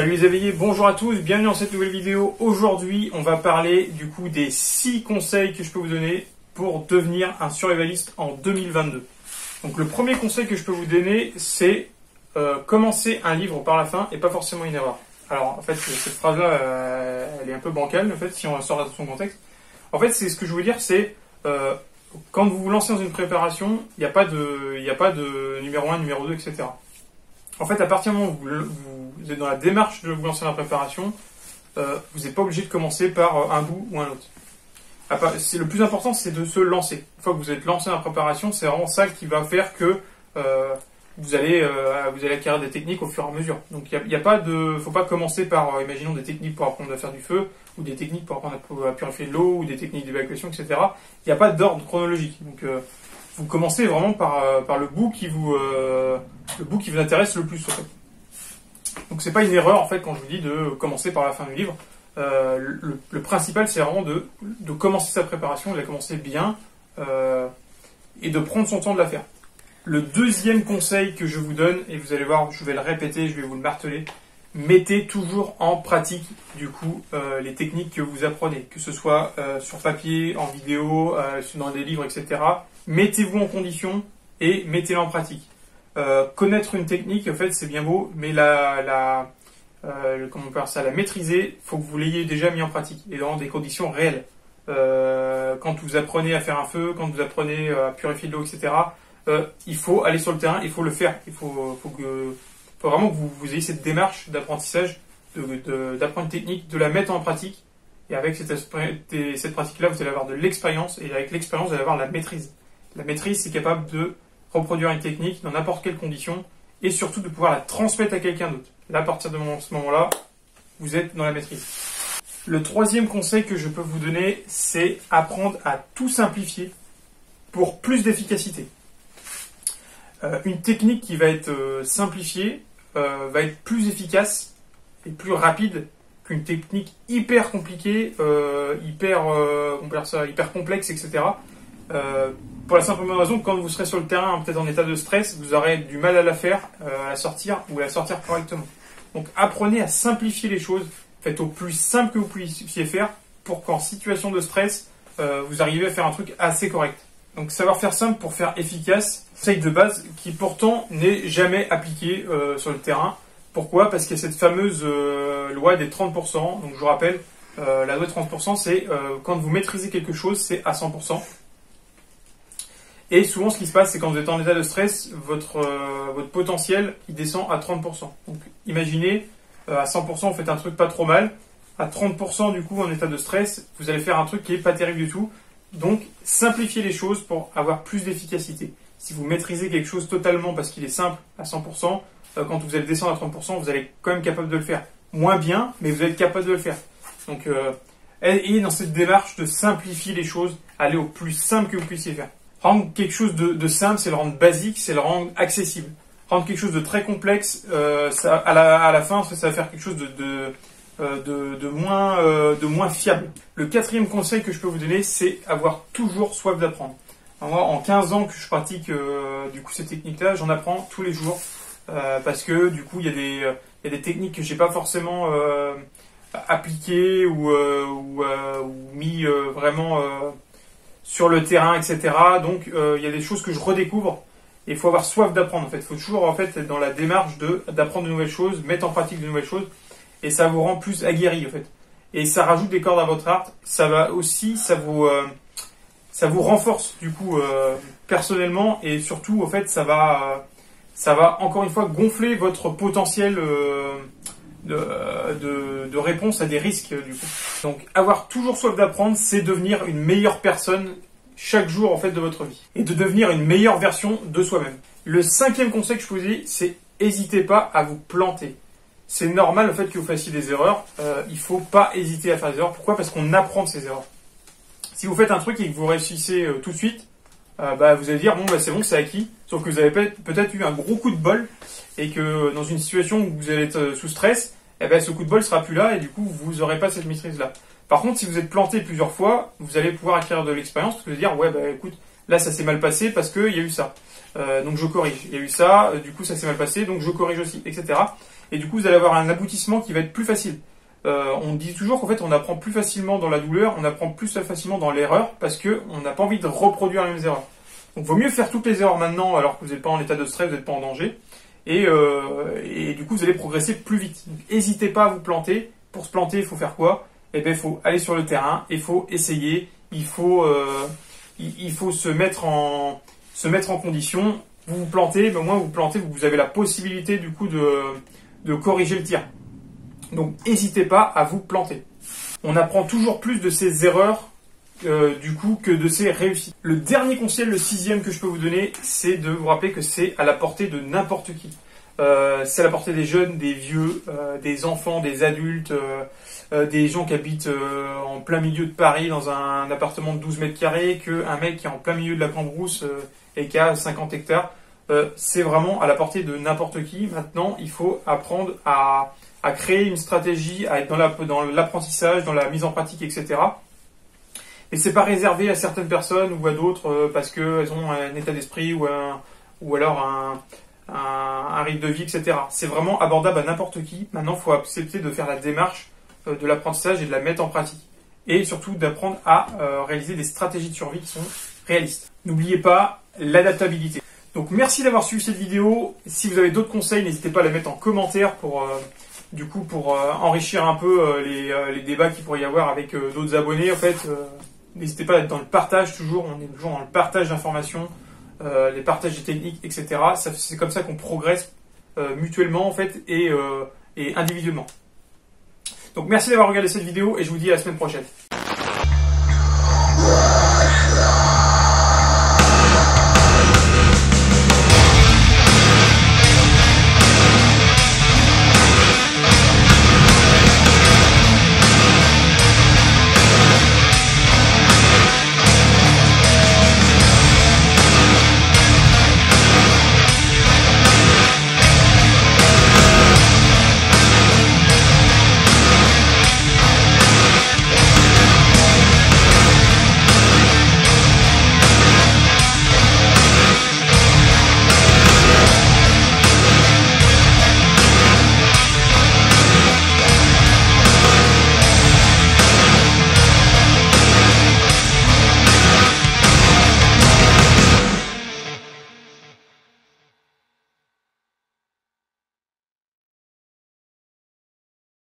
Salut les éveillés, bonjour à tous, bienvenue dans cette nouvelle vidéo. Aujourd'hui, on va parler du coup des 6 conseils que je peux vous donner pour devenir un survivaliste en 2022. Donc le premier conseil que je peux vous donner, c'est commencer un livre par la fin et pas forcément une erreur. Alors en fait, cette phrase-là, elle est un peu bancale en fait, si on sort de son contexte. En fait, c'est ce que je veux dire, c'est quand vous vous lancez dans une préparation, il n'y a pas de numéro 1, numéro 2, etc. En fait, à partir du moment où vous êtes dans la démarche de vous lancer dans la préparation, vous n'êtes pas obligé de commencer par un bout ou un autre. Le plus important, c'est de se lancer. Une fois que vous êtes lancé dans la préparation, c'est vraiment ça qui va faire que vous allez acquérir des techniques au fur et à mesure. Donc, faut pas commencer par, imaginons, des techniques pour apprendre à faire du feu, ou des techniques pour apprendre à purifier de l'eau, ou des techniques d'évacuation, etc. Il n'y a pas d'ordre chronologique. Donc, vous commencez vraiment par le bout qui vous intéresse le plus. En fait. Donc c'est pas une erreur en fait quand je vous dis de commencer par la fin du livre. Le principal c'est vraiment de commencer sa préparation, de la commencer bien et de prendre son temps de la faire. Le deuxième conseil que je vous donne, et vous allez voir, je vais le répéter, je vais vous le marteler, mettez toujours en pratique du coup les techniques que vous apprenez, que ce soit sur papier, en vidéo, dans des livres, etc. Mettez-vous en condition et mettez-la en pratique. Connaître une technique, en fait, c'est bien beau, mais la maîtriser, faut que vous l'ayez déjà mis en pratique et dans des conditions réelles. Quand vous apprenez à faire un feu, quand vous apprenez à purifier de l'eau, etc. Il faut aller sur le terrain, il faut le faire. Il faut vraiment que vous ayez cette démarche d'apprentissage, d'apprendre une technique, de la mettre en pratique. Et avec cette pratique-là, vous allez avoir de l'expérience, et avec l'expérience, vous allez avoir la maîtrise. La maîtrise, c'est capable de reproduire une technique dans n'importe quelle condition, et surtout de pouvoir la transmettre à quelqu'un d'autre. Là, à partir de ce moment-là, vous êtes dans la maîtrise. Le troisième conseil que je peux vous donner, c'est apprendre à tout simplifier pour plus d'efficacité. Une technique qui va être simplifiée va être plus efficace et plus rapide qu'une technique hyper compliquée, hyper complexe, etc. Pour la simple raison que quand vous serez sur le terrain, peut-être en état de stress, vous aurez du mal à la faire, à la sortir ou à la sortir correctement. Donc apprenez à simplifier les choses, faites au plus simple que vous puissiez faire pour qu'en situation de stress, vous arrivez à faire un truc assez correct. Donc savoir faire simple pour faire efficace, c'est de base qui pourtant n'est jamais appliqué sur le terrain. Pourquoi ? Parce qu'il y a cette fameuse loi des 30%. Donc je vous rappelle, la loi des 30%, c'est quand vous maîtrisez quelque chose, c'est à 100%. Et souvent, ce qui se passe, c'est quand vous êtes en état de stress, votre potentiel, il descend à 30%. Donc, imaginez, à 100%, vous faites un truc pas trop mal. À 30%, du coup, en état de stress, vous allez faire un truc qui est pas terrible du tout. Donc, simplifiez les choses pour avoir plus d'efficacité. Si vous maîtrisez quelque chose totalement parce qu'il est simple à 100%, quand vous allez descendre à 30%, vous allez être quand même capable de le faire. Moins bien, mais vous êtes capable de le faire. Donc, ayez dans cette démarche de simplifier les choses, aller au plus simple que vous puissiez faire. Rendre quelque chose de simple, c'est le rendre basique, c'est le rendre accessible. Rendre quelque chose de très complexe, à la fin, ça va faire quelque chose de moins fiable. Le quatrième conseil que je peux vous donner, c'est avoir toujours soif d'apprendre. Moi, en 15 ans que je pratique du coup ces techniques-là, j'en apprends tous les jours parce que du coup il y a des techniques que j'ai pas forcément appliquées ou mis vraiment sur le terrain, etc. Donc il y a des choses que je redécouvre et il faut avoir soif d'apprendre. En fait, il faut toujours en fait être dans la démarche d'apprendre de nouvelles choses, mettre en pratique de nouvelles choses, et ça vous rend plus aguerri en fait. Et ça rajoute des cordes à votre arc. Ça vous renforce du coup personnellement, et surtout en fait ça va encore une fois gonfler votre potentiel de réponse à des risques du coup. Donc avoir toujours soif d'apprendre, c'est devenir une meilleure personne chaque jour en fait de votre vie et de devenir une meilleure version de soi-même. Le cinquième conseil que je vous dis, c'est n'hésitez pas à vous planter. C'est normal en fait que vous fassiez des erreurs. Il faut pas hésiter à faire des erreurs. Pourquoi ? Parce qu'on apprend de ces erreurs. Si vous faites un truc et que vous réussissez tout de suite, vous allez dire bon c'est bon, c'est acquis. Sauf que vous avez peut-être eu un gros coup de bol et que dans une situation où vous allez être sous stress, ce coup de bol sera plus là et du coup vous n'aurez pas cette maîtrise là. Par contre, si vous êtes planté plusieurs fois, vous allez pouvoir acquérir de l'expérience, parce que vous allez dire écoute, là ça s'est mal passé parce qu'il y a eu ça. Donc je corrige. Il y a eu ça, du coup ça s'est mal passé, donc je corrige aussi, etc. et du coup vous allez avoir un aboutissement qui va être plus facile. On dit toujours qu'en fait on apprend plus facilement dans la douleur, on apprend plus facilement dans l'erreur, parce que on n'a pas envie de reproduire les mêmes erreurs. Donc vaut mieux faire toutes les erreurs maintenant alors que vous n'êtes pas en état de stress, vous n'êtes pas en danger, et du coup vous allez progresser plus vite. Donc n'hésitez pas à vous planter. Pour se planter, il faut faire quoi? Eh bien il faut aller sur le terrain, il faut essayer, il faut se mettre en condition. Vous vous plantez, mais au moins vous plantez, vous avez la possibilité du coup de corriger le tir. Donc n'hésitez pas à vous planter. On apprend toujours plus de ses erreurs du coup que de ses réussites. Le dernier conseil, le 6e que je peux vous donner, c'est de vous rappeler que c'est à la portée de n'importe qui. C'est à la portée des jeunes, des vieux, des enfants, des adultes, des gens qui habitent en plein milieu de Paris dans un appartement de 12 mètres carrés, qu'un mec qui est en plein milieu de la Cambrousse et qui a 50 hectares. C'est vraiment à la portée de n'importe qui. Maintenant, il faut apprendre à créer une stratégie, à être dans l'apprentissage, dans la mise en pratique, etc. Et c'est pas réservé à certaines personnes ou à d'autres parce qu'elles ont un état d'esprit ou alors un rythme de vie, etc. C'est vraiment abordable à n'importe qui. Maintenant, il faut accepter de faire la démarche de l'apprentissage et de la mettre en pratique. Et surtout d'apprendre à réaliser des stratégies de survie qui sont réalistes. N'oubliez pas l'adaptabilité. Donc merci d'avoir suivi cette vidéo. Si vous avez d'autres conseils, n'hésitez pas à les mettre en commentaire pour enrichir un peu les débats qu'il pourrait y avoir avec d'autres abonnés. En fait, n'hésitez pas à être dans le partage toujours. On est toujours dans le partage d'informations, les partages des techniques, etc. C'est comme ça qu'on progresse mutuellement en fait et individuellement. Donc merci d'avoir regardé cette vidéo et je vous dis à la semaine prochaine.